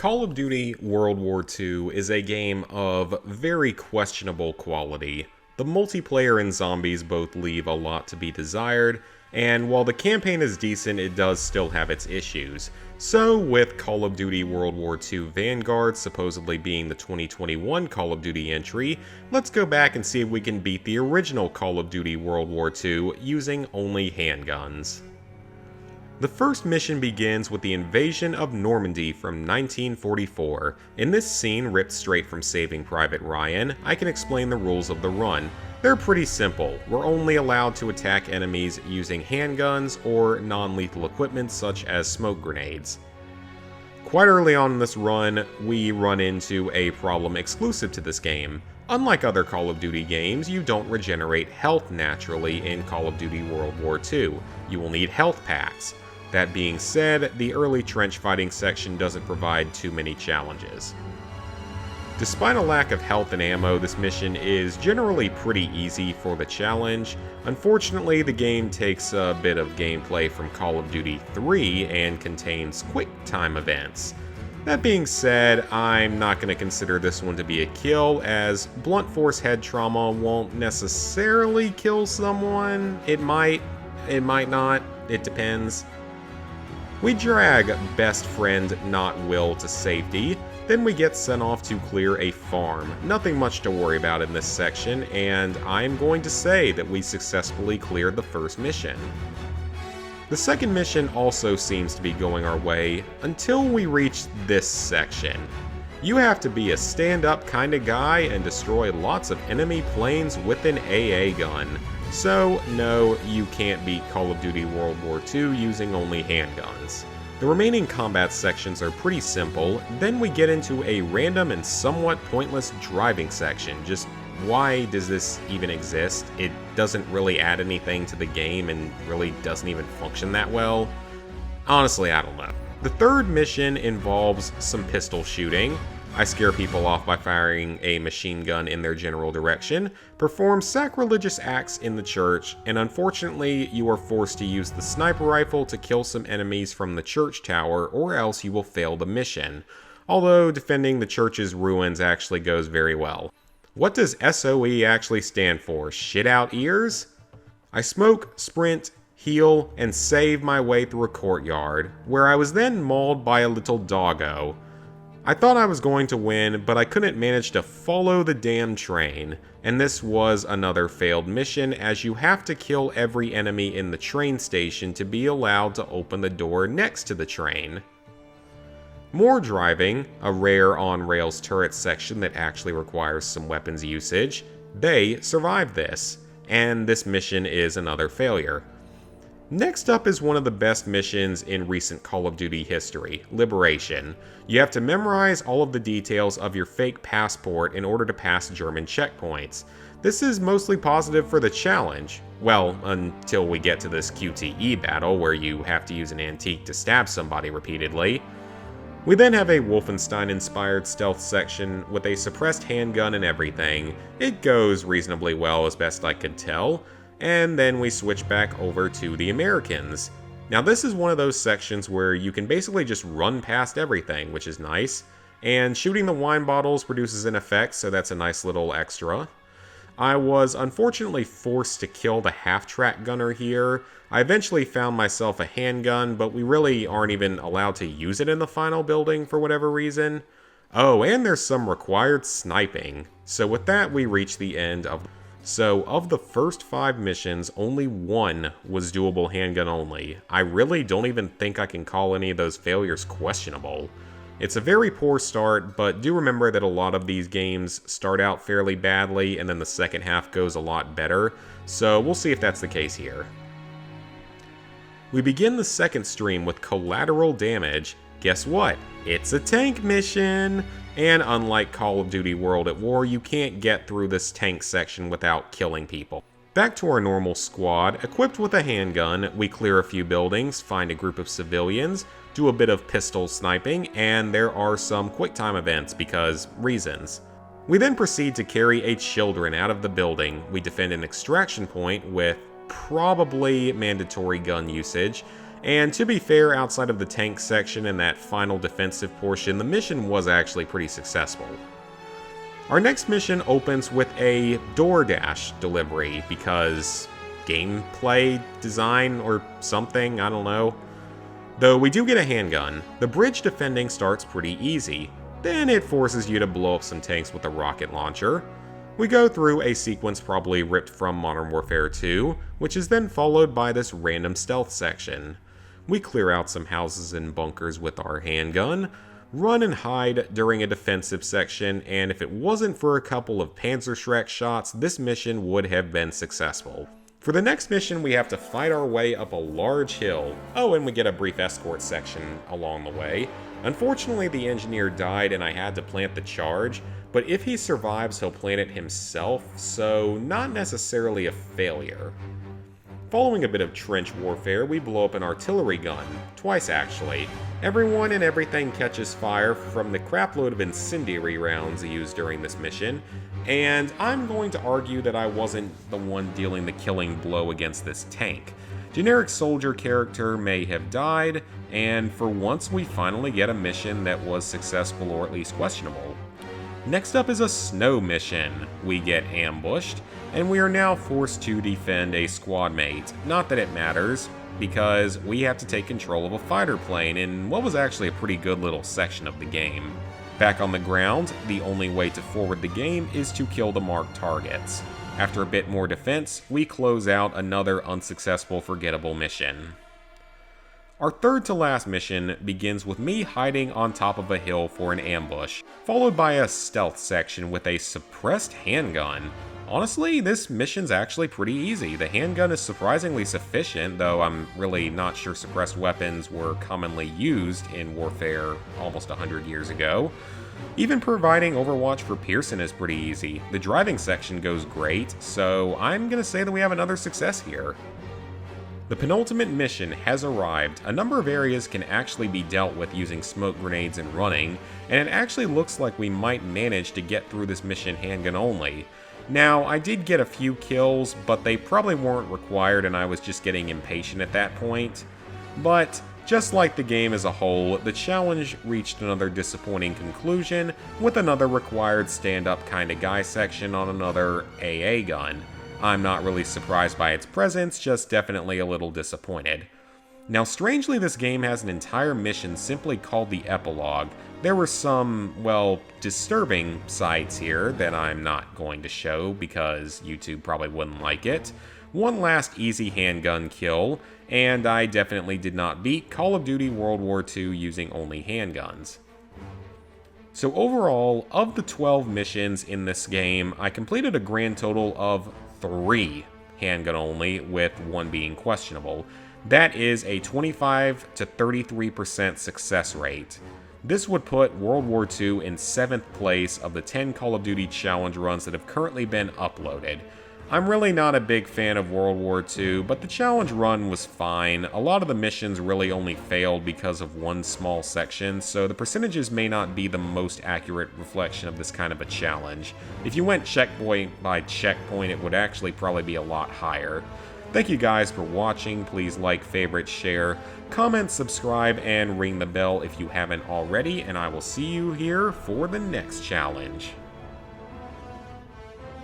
Call of Duty World War II is a game of very questionable quality. The multiplayer and zombies both leave a lot to be desired, and while the campaign is decent, it does still have its issues. So with Call of Duty World War II Vanguard supposedly being the 2021 Call of Duty entry, let's go back and see if we can beat the original Call of Duty World War II using only handguns. The first mission begins with the invasion of Normandy from 1944. In this scene, ripped straight from Saving Private Ryan, I can explain the rules of the run. They're pretty simple. We're only allowed to attack enemies using handguns or non-lethal equipment such as smoke grenades. Quite early on in this run, we run into a problem exclusive to this game. Unlike other Call of Duty games, you don't regenerate health naturally in Call of Duty World War II. You will need health packs. That being said, the early trench fighting section doesn't provide too many challenges. Despite a lack of health and ammo, this mission is generally pretty easy for the challenge. Unfortunately, the game takes a bit of gameplay from Call of Duty 3 and contains quick time events. That being said, I'm not going to consider this one to be a kill, as blunt force head trauma won't necessarily kill someone. It might not, it depends. We drag best friend Not Will to safety, then we get sent off to clear a farm. Nothing much to worry about in this section, and I'm going to say that we successfully cleared the first mission. The second mission also seems to be going our way, until we reach this section. You have to be a stand-up kind of guy and destroy lots of enemy planes with an AA gun. So, no, you can't beat Call of Duty World War II using only handguns. The remaining combat sections are pretty simple, then we get into a random and somewhat pointless driving section. Just why does this even exist? It doesn't really add anything to the game and really doesn't even function that well. Honestly, I don't know. The third mission involves some pistol shooting. I scare people off by firing a machine gun in their general direction, perform sacrilegious acts in the church, and unfortunately you are forced to use the sniper rifle to kill some enemies from the church tower, or else you will fail the mission. Although defending the church's ruins actually goes very well. What does SOE actually stand for? Shit out ears? I smoke, sprint, heal, and save my way through a courtyard, where I was then mauled by a little doggo. I thought I was going to win, but I couldn't manage to follow the damn train, and this was another failed mission, as you have to kill every enemy in the train station to be allowed to open the door next to the train. More driving, a rare on-rails turret section that actually requires some weapons usage. They survived this, and this mission is another failure. Next up is one of the best missions in recent Call of Duty history, Liberation. You have to memorize all of the details of your fake passport in order to pass German checkpoints. This is mostly positive for the challenge. Well, until we get to this QTE battle where you have to use an antique to stab somebody repeatedly. We then have a Wolfenstein-inspired stealth section with a suppressed handgun and everything. It goes reasonably well as best I could tell. And then we switch back over to the Americans. Now this is one of those sections where you can basically just run past everything, which is nice, and shooting the wine bottles produces an effect, so that's a nice little extra. I was unfortunately forced to kill the half-track gunner here. I eventually found myself a handgun, but we really aren't even allowed to use it in the final building for whatever reason. Oh, and there's some required sniping. So with that, we reach the end of the first 5 missions, only one was doable handgun only. I really don't even think I can call any of those failures questionable. It's a very poor start, but do remember that a lot of these games start out fairly badly and then the second half goes a lot better, so we'll see if that's the case here. We begin the second stream with Collateral Damage. Guess what? It's a tank mission! And unlike Call of Duty World at War, you can't get through this tank section without killing people. Back to our normal squad, equipped with a handgun, we clear a few buildings, find a group of civilians, do a bit of pistol sniping, and there are some quick-time events because reasons. We then proceed to carry a children out of the building. We defend an extraction point with probably mandatory gun usage, And to be fair, outside of the tank section and that final defensive portion, the mission was actually pretty successful. Our next mission opens with a DoorDash delivery because gameplay design or something, I don't know. Though we do get a handgun, the bridge defending starts pretty easy. Then it forces you to blow up some tanks with a rocket launcher. We go through a sequence probably ripped from Modern Warfare 2, which is then followed by this random stealth section. We clear out some houses and bunkers with our handgun, run and hide during a defensive section, and if it wasn't for a couple of Panzerschreck shots, this mission would have been successful. For the next mission, we have to fight our way up a large hill. Oh, and we get a brief escort section along the way. Unfortunately, the engineer died and I had to plant the charge, but if he survives, he'll plant it himself, so not necessarily a failure. Following a bit of trench warfare, we blow up an artillery gun. Twice, actually. Everyone and everything catches fire from the crapload of incendiary rounds used during this mission, and I'm going to argue that I wasn't the one dealing the killing blow against this tank. Generic soldier character may have died, and for once we finally get a mission that was successful or at least questionable. Next up is a snow mission. We get ambushed, and we are now forced to defend a squad mate. Not that it matters, because we have to take control of a fighter plane in what was actually a pretty good little section of the game. Back on the ground, the only way to forward the game is to kill the marked targets. After a bit more defense, we close out another unsuccessful forgettable mission. Our third to last mission begins with me hiding on top of a hill for an ambush, followed by a stealth section with a suppressed handgun. Honestly, this mission's actually pretty easy. The handgun is surprisingly sufficient, though I'm really not sure suppressed weapons were commonly used in warfare almost 100 years ago. Even providing Overwatch for Pearson is pretty easy. The driving section goes great, so I'm gonna say that we have another success here. The penultimate mission has arrived. A number of areas can actually be dealt with using smoke grenades and running, and it actually looks like we might manage to get through this mission handgun only. Now, I did get a few kills, but they probably weren't required and I was just getting impatient at that point. But, just like the game as a whole, the challenge reached another disappointing conclusion with another required stand-up kinda guy section on another AA gun. I'm not really surprised by its presence, just definitely a little disappointed. Now, strangely, this game has an entire mission simply called the Epilogue. There were some, well, disturbing sights here that I'm not going to show because YouTube probably wouldn't like it. One last easy handgun kill, and I definitely did not beat Call of Duty World War II using only handguns. So overall, of the 12 missions in this game, I completed a grand total of 3 handgun only, with one being questionable. That is a 25 to 33% success rate. This would put World War II in 7th place of the 10 Call of Duty challenge runs that have currently been uploaded. I'm really not a big fan of World War II, but the challenge run was fine. A lot of the missions really only failed because of one small section, so the percentages may not be the most accurate reflection of this kind of a challenge. If you went checkpoint by checkpoint, it would actually probably be a lot higher. Thank you guys for watching. Please like, favorite, share, comment, subscribe, and ring the bell if you haven't already, and I will see you here for the next challenge.